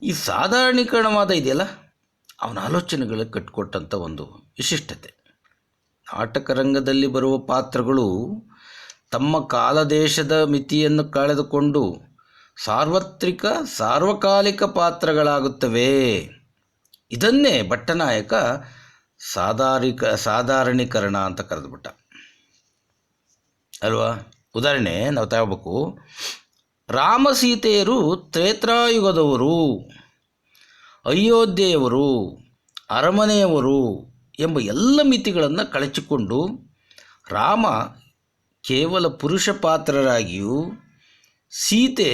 ಈ ಸಾಧಾರಣೀಕರಣವಾದ ಇದೆಯಲ್ಲ, ಅವನ ಆಲೋಚನೆಗಳಿಗೆ ಕಟ್ಟಿಕೊಟ್ಟಂಥ ಒಂದು ವಿಶಿಷ್ಟತೆ. ನಾಟಕ ರಂಗದಲ್ಲಿ ಬರುವ ಪಾತ್ರಗಳು ತಮ್ಮ ಕಾಲದೇಶದ ಮಿತಿಯನ್ನು ಕಳೆದುಕೊಂಡು ಸಾರ್ವತ್ರಿಕ ಸಾರ್ವಕಾಲಿಕ ಪಾತ್ರಗಳಾಗುತ್ತವೆ. ಇದನ್ನೇ ಭಟ್ಟನಾಯಕ ಸಾಧಾರಣೀಕರಣ ಅಂತ ಕರೆದುಬಿಟ್ಟ ಅಲ್ವಾ. ಉದಾಹರಣೆ ನಾವು ತಗೋಬೇಕು, ರಾಮ ಸೀತೆಯರು ತ್ರೇತಾಯುಗದವರು, ಅಯೋಧ್ಯೆಯವರು, ಅರಮನೆಯವರು ಎಂಬ ಎಲ್ಲ ಮಿತಿಗಳನ್ನು ಕಳಚಿಕೊಂಡು ರಾಮ ಕೇವಲ ಪುರುಷ ಪಾತ್ರರಾಗಿಯೂ ಸೀತೆ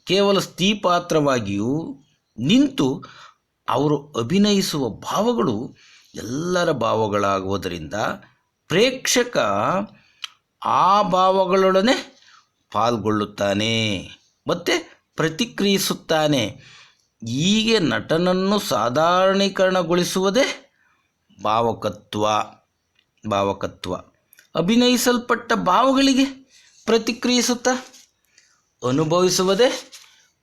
ಕೇವಲ ಸ್ತ್ರೀ ಪಾತ್ರವಾಗಿಯೂ ನಿಂತು ಅವರು ಅಭಿನಯಿಸುವ ಭಾವಗಳು ಎಲ್ಲರ ಭಾವಗಳಾಗುವುದರಿಂದ ಪ್ರೇಕ್ಷಕ ಆ ಭಾವಗಳೊಡನೆ ಪಾಲ್ಗೊಳ್ಳುತ್ತಾನೆ ಮತ್ತು ಪ್ರತಿಕ್ರಿಯಿಸುತ್ತಾನೆ. ಹೀಗೆ ನಟನನ್ನು ಸಾಧಾರಣೀಕರಣಗೊಳಿಸುವುದೇ ಭಾವಕತ್ವ. ಅಭಿನಯಿಸಲ್ಪಟ್ಟ ಭಾವಗಳಿಗೆ ಪ್ರತಿಕ್ರಿಯಿಸುತ್ತಾ ಅನುಭವಿಸುವುದೇ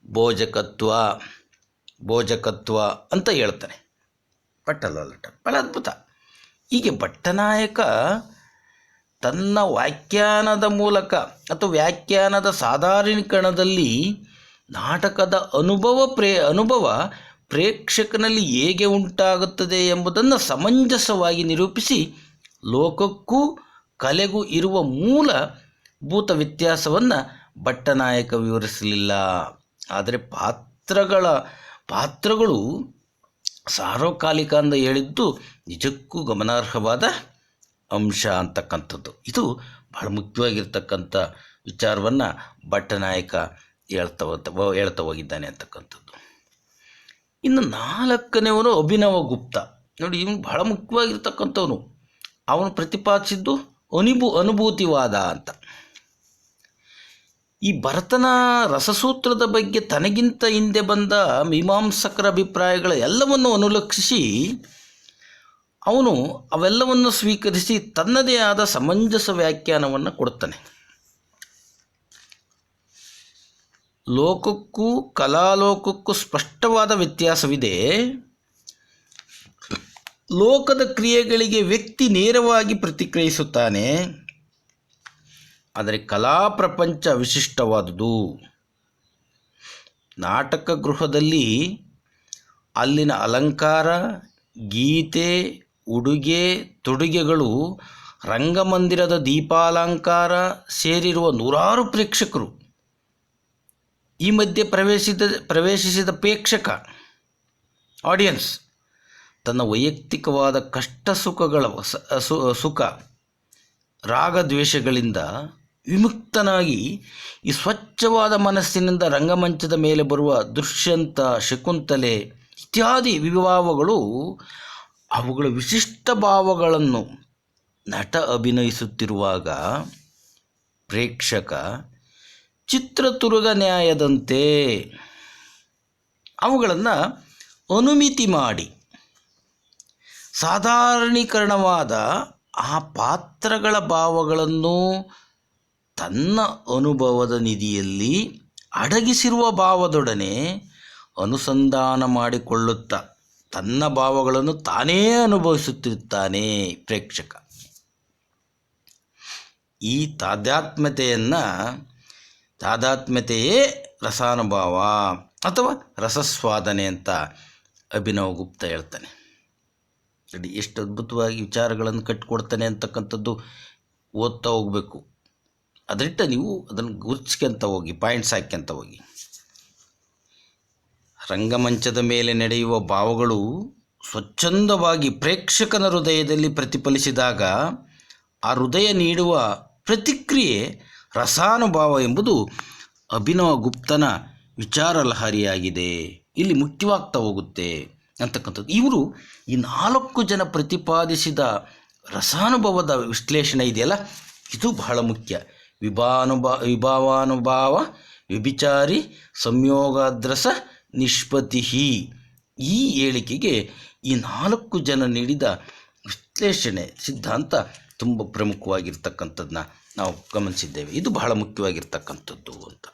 ಭೋಜಕತ್ವ ಅಂತ ಹೇಳ್ತಾನೆ ಭಟ್ಟಲಟ. ಬಹಳ ಅದ್ಭುತ. ಹೀಗೆ ಭಟ್ಟನಾಯಕ ತನ್ನ ವ್ಯಾಖ್ಯಾನದ ಮೂಲಕ ಅಥವಾ ವ್ಯಾಖ್ಯಾನದ ಸಾಧಾರಣೀಕರಣದಲ್ಲಿ ನಾಟಕದ ಅನುಭವ ಪ್ರೇಕ್ಷಕನಲ್ಲಿ ಹೇಗೆ ಉಂಟಾಗುತ್ತದೆ ಎಂಬುದನ್ನು ಸಮಂಜಸವಾಗಿ ನಿರೂಪಿಸಿ ಲೋಕಕ್ಕೂ ಕಲೆಗೂ ಇರುವ ಮೂಲಭೂತ ವ್ಯತ್ಯಾಸವನ್ನು ಭಟ್ಟನಾಯಕ ವಿವರಿಸಲಿಲ್ಲ. ಆದರೆ ಪಾತ್ರಗಳು ಸಾರ್ವಕಾಲಿಕ ಅಂತ ಹೇಳಿದ್ದು ನಿಜಕ್ಕೂ ಗಮನಾರ್ಹವಾದ ಅಂಶ ಅಂತಕ್ಕಂಥದ್ದು. ಇದು ಬಹಳ ಮುಖ್ಯವಾಗಿರ್ತಕ್ಕಂಥ ವಿಚಾರವನ್ನು ಭಟ್ಟನಾಯಕ ಹೇಳ್ತಾ ಹೋಗಿದ್ದಾನೆ ಅಂತಕ್ಕಂಥದ್ದು. ಇನ್ನು 4ನೆಯವನು ಅಭಿನವ ಗುಪ್ತ. ನೋಡಿ, ಇವನು ಬಹಳ ಮುಖ್ಯವಾಗಿರ್ತಕ್ಕಂಥವನು. ಅವನು ಪ್ರತಿಪಾದಿಸಿದ್ದು ಅನುಭೂತಿವಾದ ಅಂತ. ಈ ಭರತನ ರಸಸೂತ್ರದ ಬಗ್ಗೆ ತನಗಿಂತ ಹಿಂದೆ ಬಂದ ಮೀಮಾಂಸಕರ ಅಭಿಪ್ರಾಯಗಳ ಎಲ್ಲವನ್ನು ಅನುಲಕ್ಷಿಸಿ ಅವನು ಅವೆಲ್ಲವನ್ನು ಸ್ವೀಕರಿಸಿ ತನ್ನದೇ ಆದ ಸಮಂಜಸ ವ್ಯಾಖ್ಯಾನವನ್ನು ಕೊಡ್ತಾನೆ. ಲೋಕಕ್ಕೂ ಕಲಾಲೋಕಕ್ಕೂ ಸ್ಪಷ್ಟವಾದ ವ್ಯತ್ಯಾಸವಿದೆ. ಲೋಕದ ಕ್ರಿಯೆಗಳಿಗೆ ವ್ಯಕ್ತಿ ನೇರವಾಗಿ ಪ್ರತಿಕ್ರಿಯಿಸುತ್ತಾನೆ, ಆದರೆ ಕಲಾ ಪ್ರಪಂಚ ವಿಶಿಷ್ಟವಾದುದು. ನಾಟಕ ಗೃಹದಲ್ಲಿ ಅಲ್ಲಿನ ಅಲಂಕಾರ, ಗೀತೆ, ಉಡುಗೆ ತೊಡುಗೆಗಳು, ರಂಗಮಂದಿರದ ದೀಪಾಲಂಕಾರ ಸೇರಿರುವ ನೂರಾರು ಪ್ರೇಕ್ಷಕರು, ಈ ಮಧ್ಯೆ ಪ್ರವೇಶಿಸಿದ ಪ್ರೇಕ್ಷಕ ಆಡಿಯನ್ಸ್ ತನ್ನ ವೈಯಕ್ತಿಕವಾದ ಕಷ್ಟ ಸುಖ ರಾಗದ್ವೇಷಗಳಿಂದ ವಿಮುಕ್ತನಾಗಿ ಈ ಸ್ವಚ್ಛವಾದ ಮನಸ್ಸಿನಿಂದ ರಂಗಮಂಚದ ಮೇಲೆ ಬರುವ ದುಷ್ಯಂತ, ಶಕುಂತಲೆ ಇತ್ಯಾದಿ ವಿಭಾವಗಳು, ಅವುಗಳ ವಿಶಿಷ್ಟ ಭಾವಗಳನ್ನು ನಟ ಅಭಿನಯಿಸುತ್ತಿರುವಾಗ ಪ್ರೇಕ್ಷಕ ಚಿತ್ರತುರುಗ ನ್ಯಾಯದಂತೆ ಅವುಗಳನ್ನು ಅನುಮಿತಿ ಮಾಡಿ ಸಾಧಾರಣೀಕರಣವಾದ ಆ ಪಾತ್ರಗಳ ಭಾವಗಳನ್ನು ತನ್ನ ಅನುಭವದ ನಿಧಿಯಲ್ಲಿ ಅಡಗಿಸಿರುವ ಭಾವದೊಡನೆ ಅನುಸಂಧಾನ ಮಾಡಿಕೊಳ್ಳುತ್ತಾ ತನ್ನ ಭಾವಗಳನ್ನು ತಾನೇ ಅನುಭವಿಸುತ್ತಿರುತ್ತಾನೆ ಪ್ರೇಕ್ಷಕ. ಈ ತಾದಾತ್ಮ್ಯತೆಯೇ ರಸಾನುಭವ ಅಥವಾ ರಸಸ್ವಾದನೆ ಅಂತ ಅಭಿನವ ಗುಪ್ತ ಹೇಳ್ತಾನೆ. ನೋಡಿ, ಎಷ್ಟು ಅದ್ಭುತವಾಗಿ ವಿಚಾರಗಳನ್ನು ಕಟ್ಟಿಕೊಡ್ತಾನೆ ಅಂತಕ್ಕಂಥದ್ದು ಓದ್ತಾ ಹೋಗಬೇಕು. ಅದರಿಂದ ನೀವು ಅದನ್ನು ಗುರುತಿಸ್ಕೊಂತ ಹೋಗಿ, ಪಾಯಿಂಟ್ಸ್ ಹಾಕ್ಯಂತ ಹೋಗಿ. ರಂಗಮಂಚದ ಮೇಲೆ ನಡೆಯುವ ಭಾವಗಳು ಸ್ವಚ್ಛಂದವಾಗಿ ಪ್ರೇಕ್ಷಕನ ಹೃದಯದಲ್ಲಿ ಪ್ರತಿಫಲಿಸಿದಾಗ ಆ ಹೃದಯ ನೀಡುವ ಪ್ರತಿಕ್ರಿಯೆ ರಸಾನುಭವ ಎಂಬುದು ಅಭಿನವ ಗುಪ್ತನ ವಿಚಾರ ಲಹರಿಯಾಗಿದೆ. ಇಲ್ಲಿ ಮುಖ್ಯವಾಗ್ತಾ ಹೋಗುತ್ತೆ ಅಂತಕ್ಕಂಥದ್ದು. ಇವರು ಈ 4 ಜನ ಪ್ರತಿಪಾದಿಸಿದ ರಸಾನುಭವದ ವಿಶ್ಲೇಷಣೆ ಇದೆಯಲ್ಲ, ಇದು ಬಹಳ ಮುಖ್ಯ. ವಿಭಾವಾನುಭಾವ, ವ್ಯಭಿಚಾರಿ, ಸಂಯೋಗಾದ್ರಸ, ನಿಷ್ಪತ್ತಿ. ಈ ಹೇಳಿಕೆಗೆ ಈ 4 ಜನ ನೀಡಿದ ವಿಶ್ಲೇಷಣೆ ಸಿದ್ಧಾಂತ ತುಂಬ ಪ್ರಮುಖವಾಗಿರ್ತಕ್ಕಂಥದ್ದನ್ನ ನಾವು ಗಮನಿಸಿದ್ದೇವೆ. ಇದು ಬಹಳ ಮುಖ್ಯವಾಗಿರ್ತಕ್ಕಂಥದ್ದು ಅಂತ.